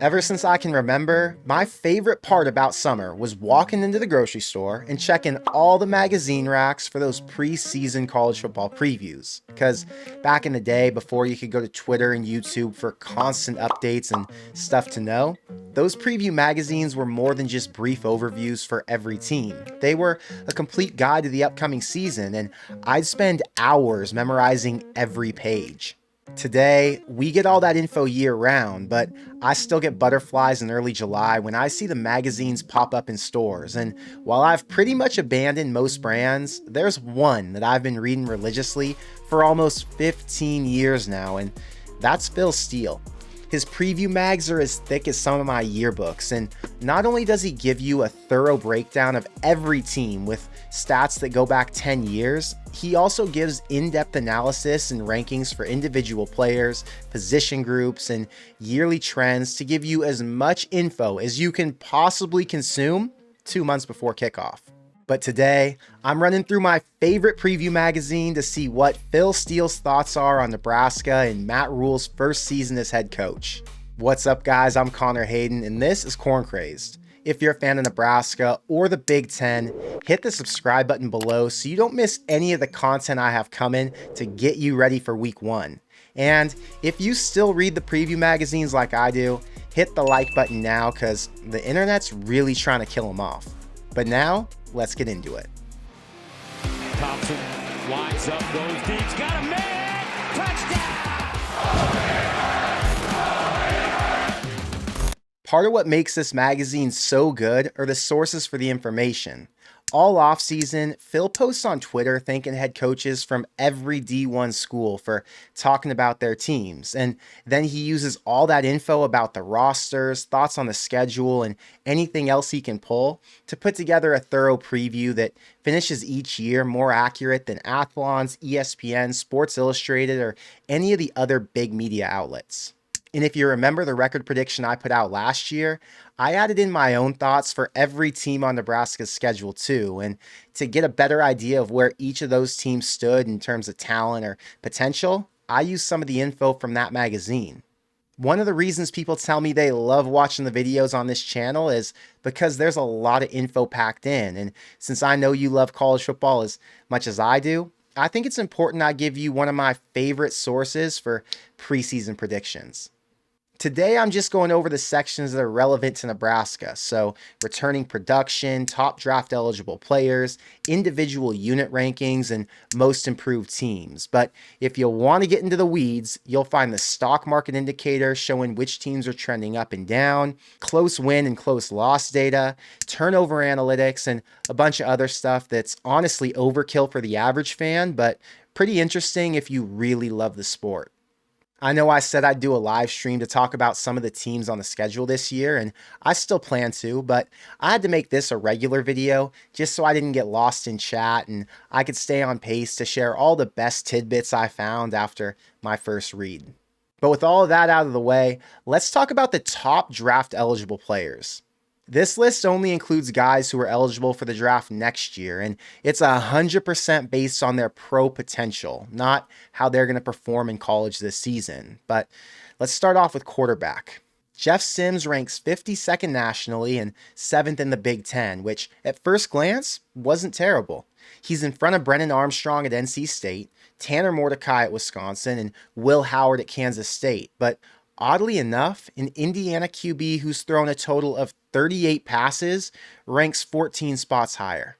Ever since I can remember, my favorite part about summer was walking into the grocery store and checking all the magazine racks for those preseason college football previews. Because back in the day, before you could go to Twitter and YouTube for constant updates and stuff to know, those preview magazines were more than just brief overviews for every team. They were a complete guide to the upcoming season, and I'd spend hours memorizing every page. Today, we get all that info year round, but I still get butterflies in early July when I see the magazines pop up in stores. And while I've pretty much abandoned most brands, there's one that I've been reading religiously for almost 15 years now, and that's Phil Steele. His preview mags are as thick as some of my yearbooks, and not only does he give you a thorough breakdown of every team with stats that go back 10 years, he also gives in-depth analysis and rankings for individual players, position groups, and yearly trends to give you as much info as you can possibly consume 2 months before kickoff. But today, I'm running through my favorite preview magazine to see what Phil Steele's thoughts are on Nebraska and Matt Rhule's first season as head coach. What's up, guys? I'm Connor Hayden, and this is Corn Crazed. If you're a fan of Nebraska or the Big Ten, hit the subscribe button below so you don't miss any of the content I have coming to get you ready for week 1. And if you still read the preview magazines like I do, hit the like button now because the internet's really trying to kill them off. But now, let's get into it. Thompson lines up, goes deep, got a man, touchdown! Part of what makes this magazine so good are the sources for the information. All offseason, Phil posts on Twitter thanking head coaches from every D1 school for talking about their teams, and then he uses all that info about the rosters, thoughts on the schedule, and anything else he can pull to put together a thorough preview that finishes each year more accurate than Athlon's, ESPN, Sports Illustrated, or any of the other big media outlets. And if you remember the record prediction I put out last year, I added in my own thoughts for every team on Nebraska's schedule too. And to get a better idea of where each of those teams stood in terms of talent or potential, I used some of the info from that magazine. One of the reasons people tell me they love watching the videos on this channel is because there's a lot of info packed in. And since I know you love college football as much as I do, I think it's important I give you one of my favorite sources for preseason predictions. Today, I'm just going over the sections that are relevant to Nebraska. So returning production, top draft eligible players, individual unit rankings, and most improved teams. But if you want to get into the weeds, you'll find the stock market indicator showing which teams are trending up and down, close win and close loss data, turnover analytics, and a bunch of other stuff that's honestly overkill for the average fan, but pretty interesting if you really love the sport. I know I said I'd do a live stream to talk about some of the teams on the schedule this year, and I still plan to, but I had to make this a regular video just so I didn't get lost in chat and I could stay on pace to share all the best tidbits I found after my first read. But with all of that out of the way, let's talk about the top draft eligible players. This list only includes guys who are eligible for the draft next year, and it's 100% based on their pro potential, not how they're going to perform in college this season. But let's start off with quarterback. Jeff Sims ranks 52nd nationally and 7th in the Big Ten, which at first glance wasn't terrible. He's in front of Brennan Armstrong at NC State, Tanner Mordecai at Wisconsin, and Will Howard at Kansas State. But oddly enough, an Indiana QB who's thrown a total of 38 passes ranks 14 spots higher.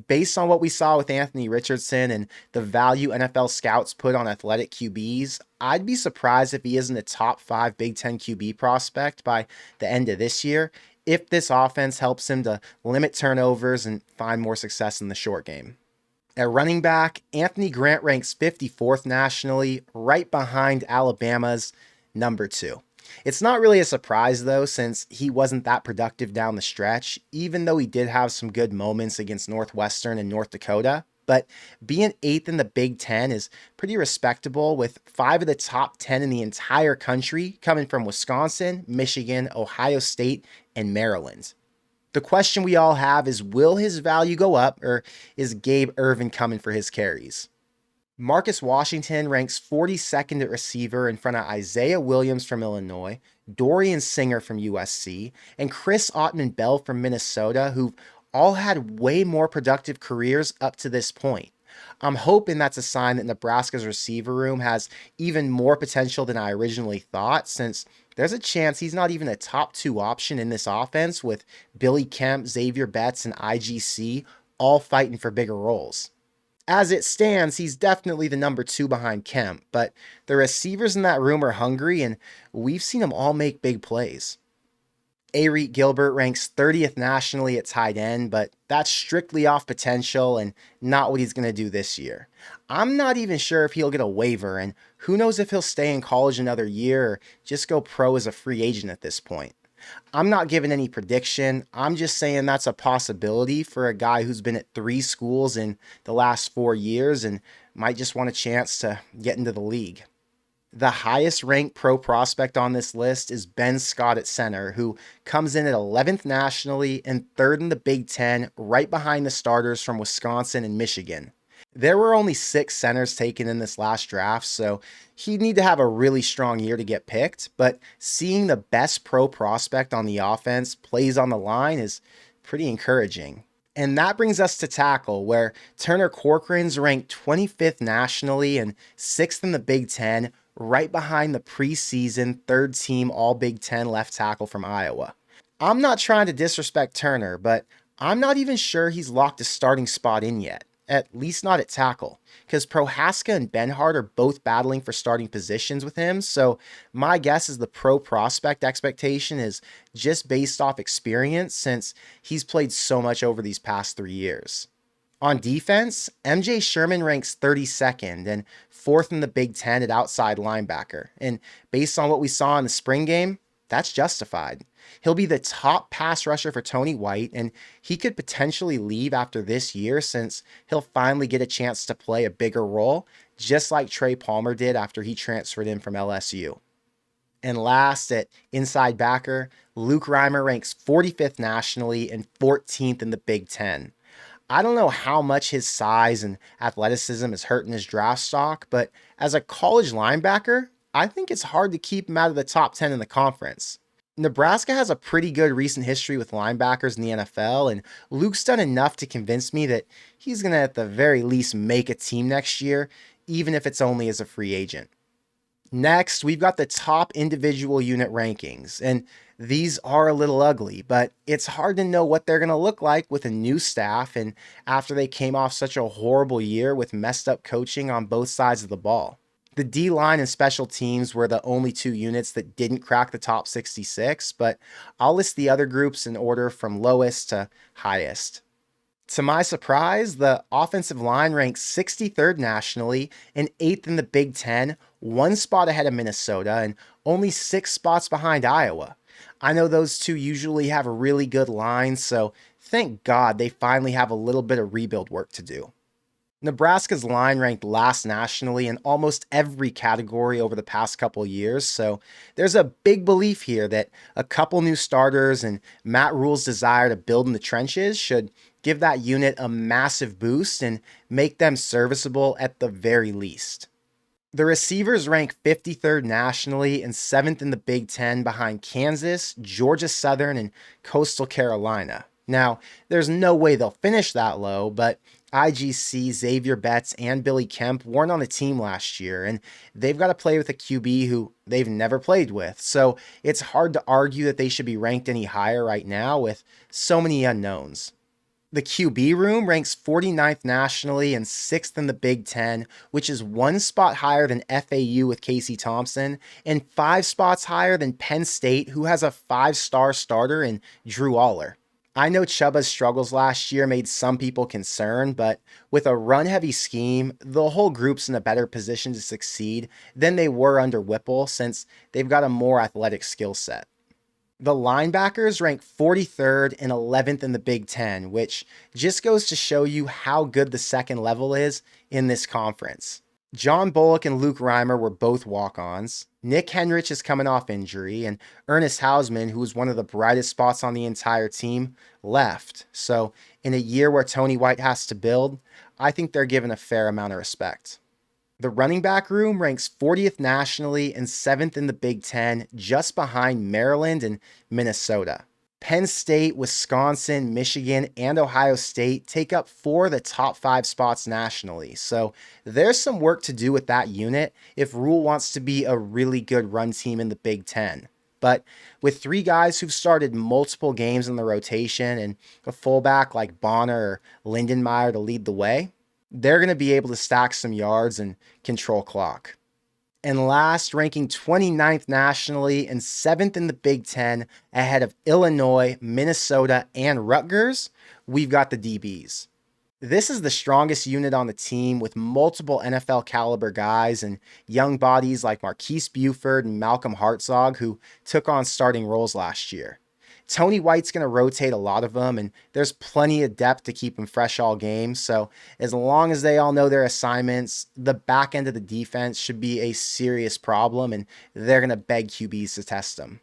Based on what we saw with Anthony Richardson and the value NFL scouts put on athletic QBs, I'd be surprised if he isn't a top 5 Big Ten QB prospect by the end of this year, if this offense helps him to limit turnovers and find more success in the short game. At running back, Anthony Grant ranks 54th nationally, right behind Alabama's number 2. It's not really a surprise though, since he wasn't that productive down the stretch, even though he did have some good moments against Northwestern and North Dakota. But being 8th in the Big Ten is pretty respectable, with 5 of the top 10 in the entire country coming from Wisconsin, Michigan, Ohio State, and Maryland. The question we all have is, will his value go up, or is Gabe Ervin coming for his carries? Marcus Washington ranks 42nd at receiver in front of Isaiah Williams from Illinois, Dorian Singer from USC, and Chris Ottman-Bell from Minnesota, who've all had way more productive careers up to this point. I'm hoping that's a sign that Nebraska's receiver room has even more potential than I originally thought, since there's a chance he's not even a top 2 option in this offense with Billy Kemp, Xavier Betts, and IGC all fighting for bigger roles. As it stands, he's definitely the number 2 behind Kemp, but the receivers in that room are hungry, and we've seen them all make big plays. Arik Gilbert ranks 30th nationally at tight end, but that's strictly off potential and not what he's going to do this year. I'm not even sure if he'll get a waiver, and who knows if he'll stay in college another year or just go pro as a free agent at this point. I'm not giving any prediction. I'm just saying that's a possibility for a guy who's been at 3 schools in the last 4 years and might just want a chance to get into the league. The highest ranked pro prospect on this list is Ben Scott at center, who comes in at 11th nationally and 3rd in the Big Ten, right behind the starters from Wisconsin and Michigan. There were only 6 centers taken in this last draft, so he'd need to have a really strong year to get picked, but seeing the best pro prospect on the offense plays on the line is pretty encouraging. And that brings us to tackle, where Turner Corcoran's ranked 25th nationally and 6th in the Big Ten, right behind the preseason 3rd team All Big Ten left tackle from Iowa. I'm not trying to disrespect Turner, but I'm not even sure he's locked a starting spot in yet, at least not at tackle, because Prohaska and Benhart are both battling for starting positions with him, so my guess is the pro prospect expectation is just based off experience since he's played so much over these past 3 years. On defense, MJ Sherman ranks 32nd and 4th in the Big Ten at outside linebacker. And based on what we saw in the spring game, that's justified. He'll be the top pass rusher for Tony White, and he could potentially leave after this year since he'll finally get a chance to play a bigger role, just like Trey Palmer did after he transferred in from LSU. And last, at inside backer, Luke Reimer ranks 45th nationally and 14th in the Big Ten. I don't know how much his size and athleticism is hurting his draft stock, but as a college linebacker, I think it's hard to keep him out of the top 10 in the conference. Nebraska has a pretty good recent history with linebackers in the NFL, and Luke's done enough to convince me that he's going to at the very least make a team next year, even if it's only as a free agent. Next, we've got the top individual unit rankings, and these are a little ugly, but it's hard to know what they're going to look like with a new staff and after they came off such a horrible year with messed up coaching on both sides of the ball. The D-line and special teams were the only 2 units that didn't crack the top 66, but I'll list the other groups in order from lowest to highest. To my surprise, the offensive line ranks 63rd nationally and 8th in the Big Ten, 1 spot ahead of Minnesota and only 6 spots behind Iowa. I know those 2 usually have a really good line, so thank God they finally have a little bit of rebuild work to do. Nebraska's line ranked last nationally in almost every category over the past couple years, so there's a big belief here that a couple new starters and Matt Rhule's desire to build in the trenches should give that unit a massive boost and make them serviceable at the very least. The receivers rank 53rd nationally and 7th in the Big Ten behind Kansas, Georgia Southern, and Coastal Carolina. Now, there's no way they'll finish that low, but IGC, Xavier Betts, and Billy Kemp weren't on the team last year, and they've got to play with a QB who they've never played with, so it's hard to argue that they should be ranked any higher right now with so many unknowns. The QB room ranks 49th nationally and 6th in the Big Ten, which is 1 spot higher than FAU with Casey Thompson, and 5 spots higher than Penn State, who has a 5-star starter in Drew Aller. I know Chuba's struggles last year made some people concerned, but with a run-heavy scheme, the whole group's in a better position to succeed than they were under Whipple since they've got a more athletic skill set. The linebackers rank 43rd and 11th in the Big Ten, which just goes to show you how good the second level is in this conference. John Bullock and Luke Reimer were both walk-ons. Nick Henrich is coming off injury, and Ernest Hausman, who was one of the brightest spots on the entire team, left. So in a year where Tony White has to build, I think they're given a fair amount of respect. The running back room ranks 40th nationally and 7th in the Big Ten, just behind Maryland and Minnesota. Penn State, Wisconsin, Michigan, and Ohio State take up 4 of the top 5 spots nationally. So there's some work to do with that unit if Rhule wants to be a really good run team in the Big Ten. But with 3 guys who've started multiple games in the rotation and a fullback like Bonner or Lindenmeyer to lead the way, they're going to be able to stack some yards and control clock. And last, ranking 29th nationally and 7th in the Big Ten, ahead of Illinois, Minnesota, and Rutgers, we've got the DBs. This is the strongest unit on the team with multiple NFL caliber guys and young bodies like Marquise Buford and Malcolm Hartzog, who took on starting roles last year. Tony White's going to rotate a lot of them, and there's plenty of depth to keep them fresh all game. So as long as they all know their assignments, the back end of the defense should be a serious problem, and they're going to beg QBs to test them.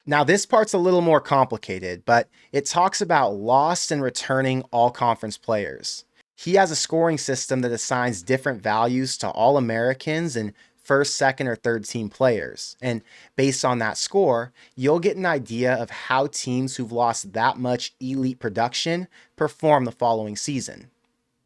Now, this part's a little more complicated, but it talks about lost and returning all-conference players. He has a scoring system that assigns different values to All-Americans and first, second, or third team players. And based on that score, you'll get an idea of how teams who've lost that much elite production perform the following season.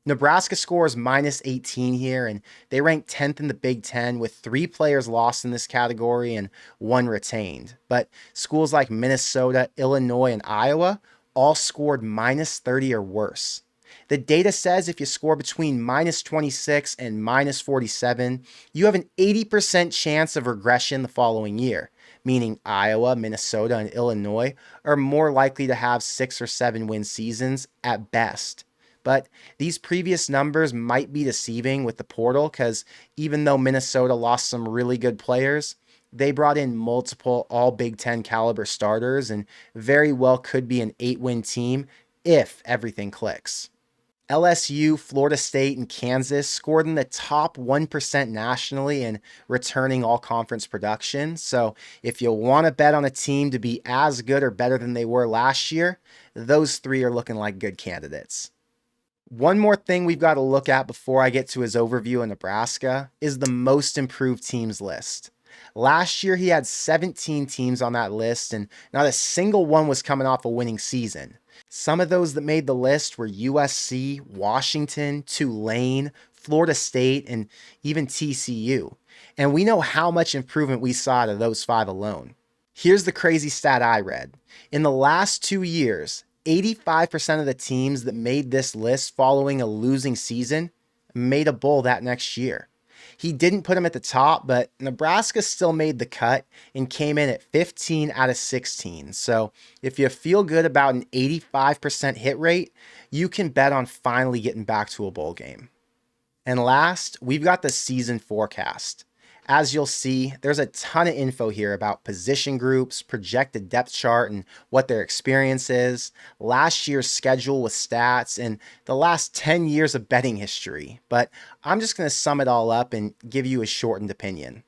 Nebraska scores minus 18 here, and they rank 10th in the Big Ten with 3 players lost in this category and 1 retained. But schools like Minnesota, Illinois, and Iowa all scored minus 30 or worse. The data says if you score between minus 26 and minus 47, you have an 80% chance of regression the following year, meaning Iowa, Minnesota, and Illinois are more likely to have 6 or 7 win seasons at best. But these previous numbers might be deceiving with the portal because even though Minnesota lost some really good players, they brought in multiple all Big Ten caliber starters and very well could be an 8-win team if everything clicks. LSU, Florida State, and Kansas scored in the top 1% nationally in returning all-conference production. So if you want to bet on a team to be as good or better than they were last year, those 3 are looking like good candidates. One more thing we've got to look at before I get to his overview of Nebraska is the most improved teams list. Last year, he had 17 teams on that list, and not a single one was coming off a winning season. Some of those that made the list were USC, Washington, Tulane, Florida State, and even TCU. And we know how much improvement we saw out of those 5 alone. Here's the crazy stat I read. In the last 2 years, 85% of the teams that made this list following a losing season made a bowl that next year. He didn't put him at the top, but Nebraska still made the cut and came in at 15 out of 16. So if you feel good about an 85% hit rate, you can bet on finally getting back to a bowl game. And last, we've got the season forecast. As you'll see, there's a ton of info here about position groups, projected depth chart, and what their experience is, last year's schedule with stats, and the last 10 years of betting history. But I'm just going to sum it all up and give you a shortened opinion.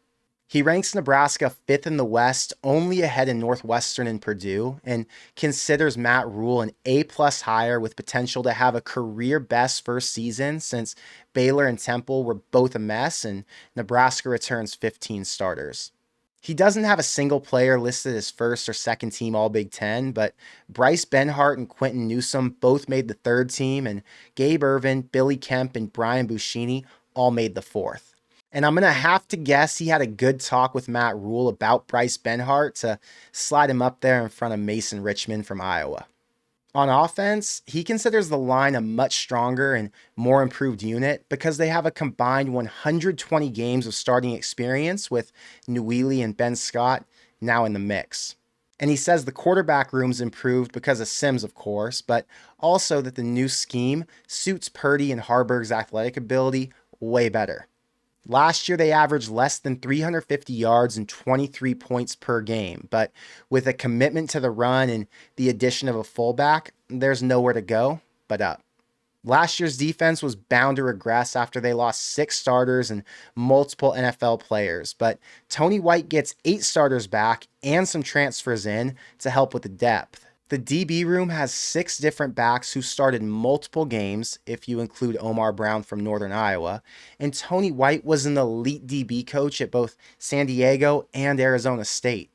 He ranks Nebraska 5th in the West, only ahead of Northwestern and Purdue, and considers Matt Rhule an A-plus hire with potential to have a career-best first season since Baylor and Temple were both a mess, and Nebraska returns 15 starters. He doesn't have a single player listed as first or second team All-Big Ten, but Bryce Benhart and Quentin Newsome both made the third team, and Gabe Ervin, Billy Kemp, and Brian Buschini all made the fourth. And I'm going to have to guess he had a good talk with Matt Rhule about Bryce Benhart to slide him up there in front of Mason Richmond from Iowa. On offense, he considers the line a much stronger and more improved unit because they have a combined 120 games of starting experience with Newely and Ben Scott now in the mix. And he says the quarterback room's improved because of Sims, of course, but also that the new scheme suits Purdy and Harburg's athletic ability way better. Last year, they averaged less than 350 yards and 23 points per game, but with a commitment to the run and the addition of a fullback, there's nowhere to go but up. Last year's defense was bound to regress after they lost 6 starters and multiple NFL players, but Tony White gets 8 starters back and some transfers in to help with the depth. The DB room has 6 different backs who started multiple games, if you include Omar Brown from Northern Iowa, and Tony White was an elite DB coach at both San Diego and Arizona State.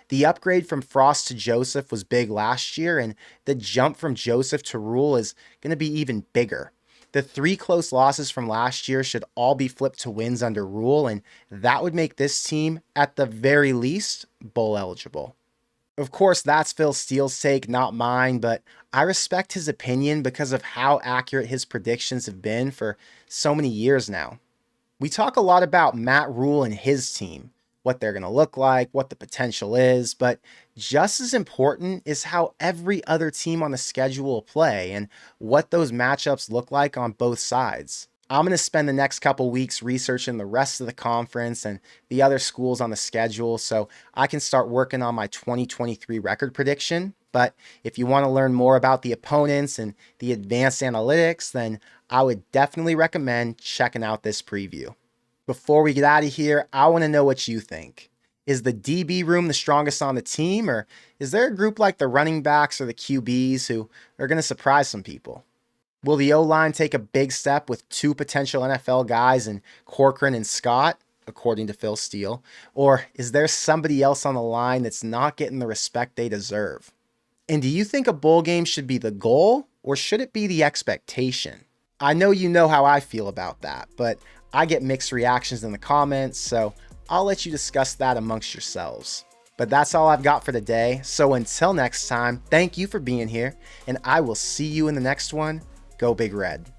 The upgrade from Frost to Joseph was big last year, and the jump from Joseph to Rhule is going to be even bigger. The 3 close losses from last year should all be flipped to wins under Rhule, and that would make this team, at the very least, bowl eligible. Of course, that's Phil Steele's take, not mine, but I respect his opinion because of how accurate his predictions have been for so many years now. We talk a lot about Matt Rhule and his team, what they're going to look like, what the potential is, but just as important is how every other team on the schedule will play and what those matchups look like on both sides. I'm going to spend the next couple weeks researching the rest of the conference and the other schools on the schedule so I can start working on my 2023 record prediction. But if you want to learn more about the opponents and the advanced analytics, then I would definitely recommend checking out this preview. Before we get out of here, I want to know what you think. Is the DB room the strongest on the team, or is there a group like the running backs or the QBs who are going to surprise some people? Will the O-line take a big step with 2 potential NFL guys in Corcoran and Scott, according to Phil Steele? Or is there somebody else on the line that's not getting the respect they deserve? And do you think a bowl game should be the goal, or should it be the expectation? I know you know how I feel about that, but I get mixed reactions in the comments, so I'll let you discuss that amongst yourselves. But that's all I've got for today, so until next time, thank you for being here, and I will see you in the next one. Go Big Red.